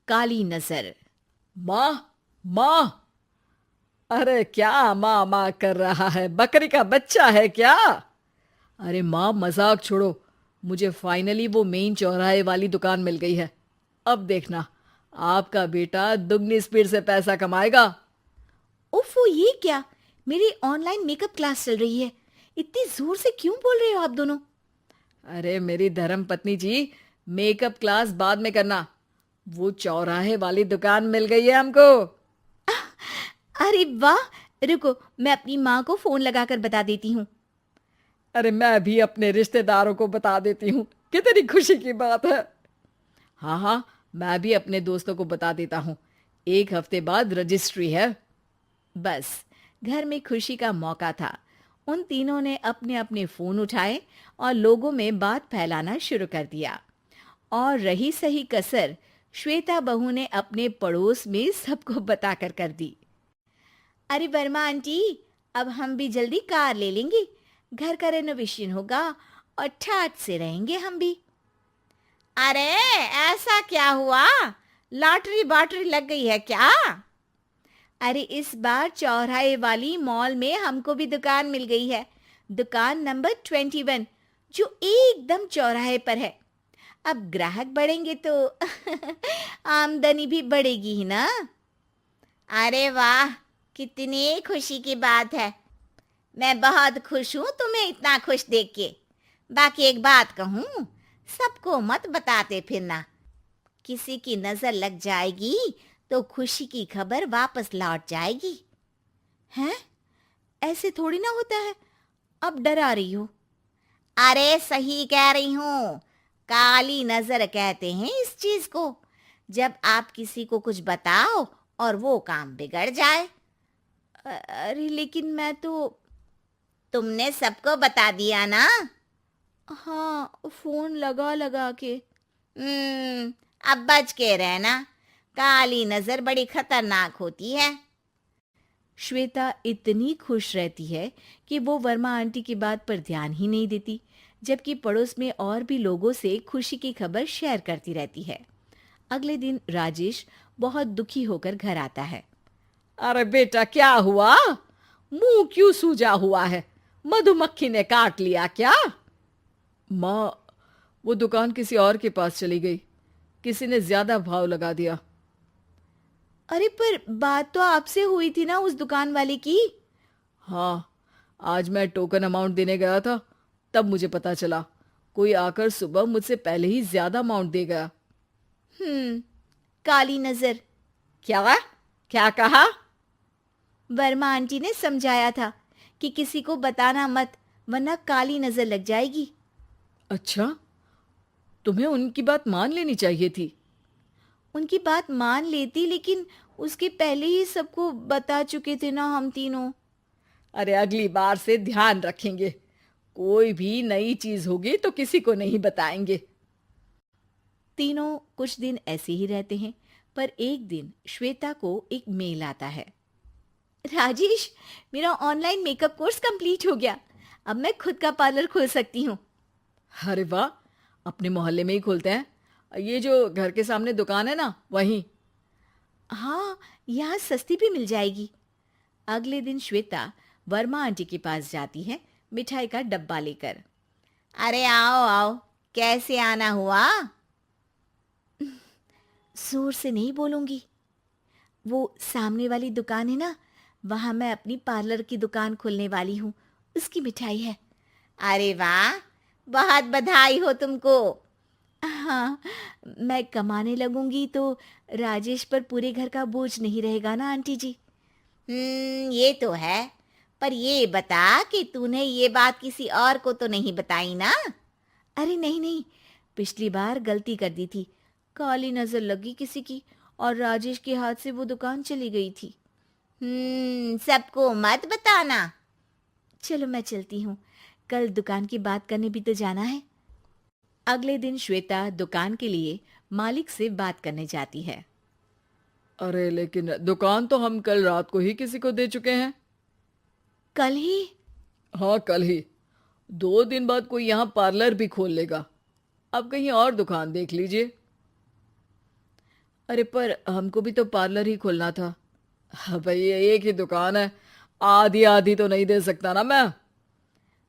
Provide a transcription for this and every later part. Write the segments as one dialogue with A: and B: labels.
A: काली नजर।
B: माँ, माँ। अरे क्या माँ माँ कर रहा है? बकरी का बच्चा है क्या? अरे माँ, मजाक छोड़ो। मुझे फाइनली वो मेन चौराहे वाली दुकान मिल गई है। अब देखना, आपका बेटा दुगनी स्पीड से पैसा कमाएगा।
A: उफ, ये क्या? मेरी ऑनलाइन मेकअप क्लास चल रही है। इतनी जोर से क्यों बोल रहे हो आप दोनों?
B: अरे मेरी धर्म पत्नी जी, मेकअप क्लास बाद में करना। वो चौराहे वाली दुकान मिल गई है हमको।
A: अरे वाह! रुको, मैं अपनी माँ को फोन लगाकर बता देती हूँ।
B: अरे मैं भी अपने रिश्तेदारों को बता देती हूँ। कितनी खुशी की बात है। हाँ हाँ, मैं भी अपने दोस्तों को बता देता हूँ। 1 हफ्ते बाद रजिस्ट्री है।
A: बस, घर में खुशी का मौका था। उन तीनों ने अपने अपने फोन उठाए और लोगों में बात फैलाना शुरू कर दिया। और रही सही कसर, श्वेता बहू ने अपने पड़ोस में सबको बताकर कर दी। अरे वर्मा आंटी, अब हम भी जल्दी कार ले लेंगे। घर का रेनोवेशन होगा और ठाट से रहेंगे हम भी। अरे, ऐसा क्या हुआ? लॉटरी बाटरी लग गई है क्या? अरे, इस बार चौराहे वाली मॉल में हमको भी दुकान मिल गई है। दुकान नंबर 21, जो एकदम चौराहे पर है। अब ग्राहक बढ़ेंगे तो आमदनी भी बढ़ेगी ही ना। अरे वाह, कितनी खुशी की बात है। मैं बहुत खुश हूँ तुम्हें इतना खुश देख के। बाकी एक बात कहूँ, सबको मत बताते फिरना। किसी की नजर लग जाएगी तो खुशी की खबर वापस लौट जाएगी। हैं? ऐसे थोड़ी ना होता है। अब डरा रही हो? अरे सही कह रही हूँ। काली नजर कहते हैं इस चीज को। जब आप किसी को कुछ बताओ और वो काम बिगड़ जाए। अरे लेकिन मैं तो। तुमने सबको बता दिया ना? हाँ, फोन लगा लगा के। अब बच के रहना। काली नजर बड़ी खतरनाक होती है। श्वेता इतनी खुश रहती है कि वो वर्मा आंटी की बात पर ध्यान ही नहीं देती, जबकि पड़ोस में और भी लोगों से खुशी की खबर शेयर करती रहती है। अगले दिन राजेश बहुत दुखी होकर घर आता है।
B: अरे बेटा, क्या हुआ? मुंह क्यों सूजा हुआ है? मधुमक्खी ने काट लिया क्या? माँ, वो दुकान किसी और के पास चली गई। किसी ने ज्यादा भाव लगा दिया।
A: अरे पर बात तो आपसे हुई थी ना उस दुकान वाले की।
B: हाँ, आज मैं टोकन अमाउंट देने गया था, तब मुझे पता चला। कोई आकर सुबह मुझसे पहले ही ज्यादा अमाउंट दे गया।
A: काली नजर।
B: क्या? क्या कहा?
A: वर्मा आंटी ने समझाया था कि किसी को बताना मत, वरना काली नजर लग जाएगी।
B: अच्छा, तुम्हें उनकी बात मान लेनी चाहिए थी।
A: उनकी बात मान लेती, लेकिन उसके पहले ही सबको बता चुके थे ना हम तीनों।
B: अरे अगली बार से ध्यान रखेंगे। कोई भी नई चीज होगी तो किसी को नहीं बताएंगे।
A: तीनों कुछ दिन ऐसे ही रहते हैं, पर एक दिन श्वेता को एक मेल आता है। राजेश, मेरा ऑनलाइन मेकअप कोर्स कंप्लीट हो गया। अब मैं खुद का पार्लर खोल सकती हूँ।
B: अरे वाह, अपने मोहल्ले में ही खोलते हैं। ये जो घर के सामने दुकान है ना, वहीं।
A: हाँ, यहाँ सस्ती भी मिल जाएगी। अगले दिन श्वेता वर्मा आंटी के पास जाती है, मिठाई का डब्बा लेकर। अरे आओ आओ, कैसे आना हुआ? जोर से नहीं बोलूंगी। वो सामने वाली दुकान है ना, वहां मैं अपनी पार्लर की दुकान खोलने वाली हूँ। उसकी मिठाई है। अरे वाह, बहुत बधाई हो तुमको। हाँ, मैं कमाने लगूंगी तो राजेश पर पूरे घर का बोझ नहीं रहेगा ना आंटी जी। ये तो है। पर ये बता कि तूने ये बात किसी और को तो नहीं बताई ना? अरे नहीं नहीं, पिछली बार गलती कर दी थी। काली नजर लगी किसी की और राजेश के हाथ से वो दुकान चली गई थी। सबको मत बताना। चलो मैं चलती हूँ, कल दुकान की बात करने भी तो जाना है। अगले दिन श्वेता दुकान के लिए मालिक से बात करने जाती है।
B: अरे लेकिन दुकान तो हम कल रात को ही किसी को दे चुके हैं।
A: कल ही?
B: हाँ, कल ही। 2 दिन बाद कोई यहाँ पार्लर भी खोल लेगा। अब कहीं और दुकान देख लीजिए। अरे पर हमको भी तो पार्लर ही खोलना था। हाँ भाई, एक ही दुकान है, आधी आधी तो नहीं दे सकता ना मैं।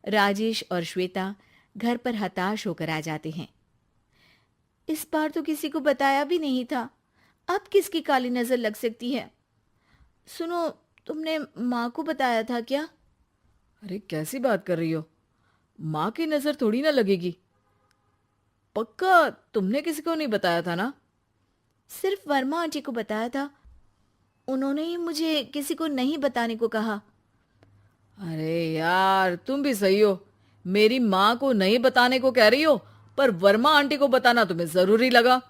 A: राजेश और श्वेता घर पर हताश होकर आ जाते हैं। इस बार तो किसी को बताया भी नहीं था, अब किसकी काली नजर लग सकती है। सुनो, तुमने माँ को बताया था क्या?
B: अरे कैसी बात कर रही हो, माँ की नजर थोड़ी ना लगेगी। पक्का तुमने किसी को नहीं बताया था ना?
A: सिर्फ वर्मा आंटी को बताया था, उन्होंने ही मुझे किसी को नहीं बताने को कहा।
B: अरे यार, तुम भी सही हो, मेरी माँ को नहीं बताने को कह रही हो, पर वर्मा आंटी को बताना तुम्हें जरूरी लगा।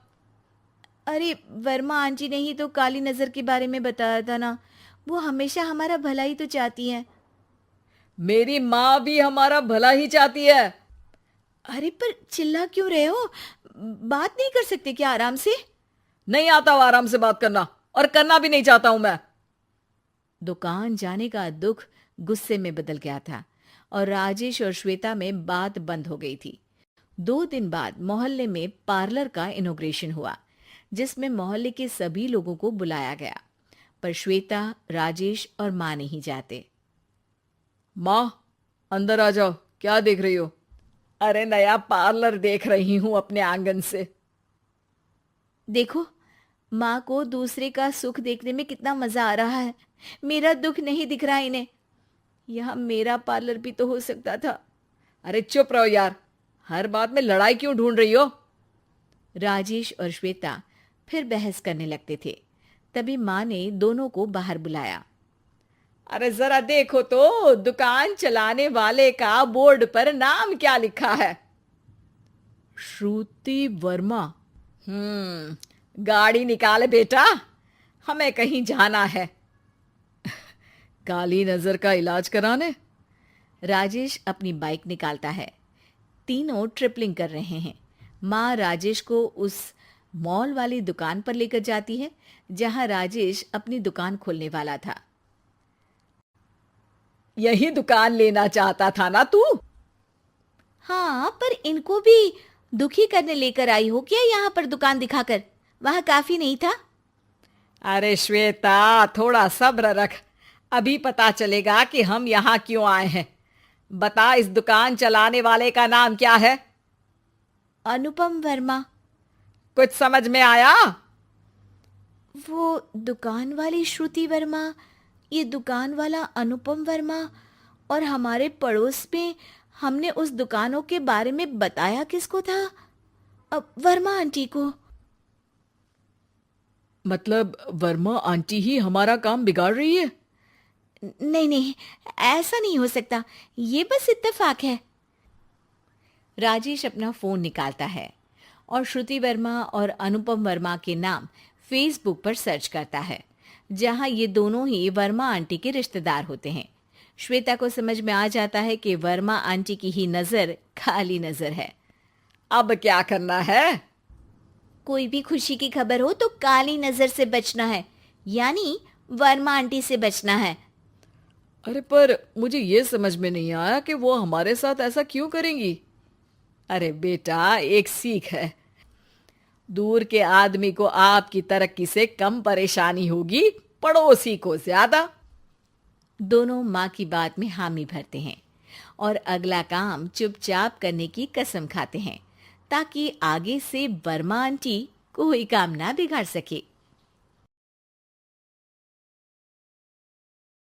A: अरे वर्मा आंटी ने ही तो काली नजर के बारे में बताया था ना, वो हमेशा हमारा भला ही तो चाहती है।
B: मेरी माँ भी हमारा भला ही चाहती है।
A: अरे पर चिल्ला क्यों रहे हो? बात नहीं कर सकते क्या आराम से?
B: नहीं आता वो आराम से बात करना, और करना भी नहीं चाहता हूं मैं।
A: दुकान जाने का दुख गुस्से में बदल गया था और राजेश और श्वेता में बात बंद हो गई थी। 2 दिन बाद मोहल्ले में पार्लर का इनॉग्रेशन हुआ, जिसमें मोहल्ले के सभी लोगों को बुलाया गया, पर श्वेता, राजेश और माँ नहीं जाते।
B: माँ, अंदर आ जाओ, क्या देख रही हो? अरे नया पार्लर देख रही हूं अपने आंगन से।
A: देखो, माँ को दूसरे का सुख देखने में कितना मजा आ रहा है, मेरा दुख नहीं दिख रहा इन्हें। यहाँ मेरा पार्लर भी तो हो सकता था।
B: अरे चुप रहो यार, हर बात में लड़ाई क्यों ढूंढ रही हो?
A: राजेश और श्वेता फिर बहस करने लगते थे। तभी माँ ने दोनों को बाहर बुलाया।
B: अरे जरा देखो तो, दुकान चलाने वाले का बोर्ड पर नाम क्या लिखा है? श्रुति वर्मा। गाड़ी निकाले बेटा, हमें कहीं जाना है। काली नजर का इलाज कराने?
A: राजेश अपनी बाइक निकालता है। तीनों ट्रिपलिंग कर रहे हैं। माँ राजेश को उस मॉल वाली दुकान पर लेकर जाती है जहां राजेश अपनी दुकान खोलने वाला था।
B: यही दुकान लेना चाहता था ना तू?
A: हाँ, पर इनको भी दुखी करने लेकर आई हो क्या यहाँ पर दुकान दिखाकर? वहां काफी नहीं था?
B: अरे श्वेता, थोड़ा सब्र रख, अभी पता चलेगा कि हम यहाँ क्यों आए हैं। बता, इस दुकान चलाने वाले का नाम क्या है?
A: अनुपम वर्मा।
B: कुछ समझ में आया?
A: वो दुकान वाली श्रुति वर्मा, ये दुकान वाला अनुपम वर्मा, और हमारे पड़ोस में हमने उस दुकानों के बारे में बताया किसको था? अब वर्मा आंटी को।
B: मतलब वर्मा आंटी ही हमारा काम बिगाड़ रही है?
A: नहीं नहीं, ऐसा नहीं हो सकता, ये बस इत्तेफाक है। राजेश अपना फोन निकालता है और श्रुति वर्मा और अनुपम वर्मा के नाम फेसबुक पर सर्च करता है, जहां ये दोनों ही वर्मा आंटी के रिश्तेदार होते हैं। श्वेता को समझ में आ जाता है कि वर्मा आंटी की ही नजर खाली नजर है।
B: अब क्या करना है?
A: कोई भी खुशी की खबर हो तो काली नजर से बचना है, यानी वर्मा आंटी से बचना है।
B: अरे पर मुझे ये समझ में नहीं आया कि वो हमारे साथ ऐसा क्यों करेंगी। अरे बेटा, एक सीख है, दूर के आदमी को आपकी तरक्की से कम परेशानी होगी, पड़ोसी को ज्यादा।
A: दोनों माँ की बात में हामी भरते हैं और अगला काम चुपचाप करने की कसम खाते हैं, ताकि आगे से वर्मा आंटी कोई काम ना बिगाड़ सके।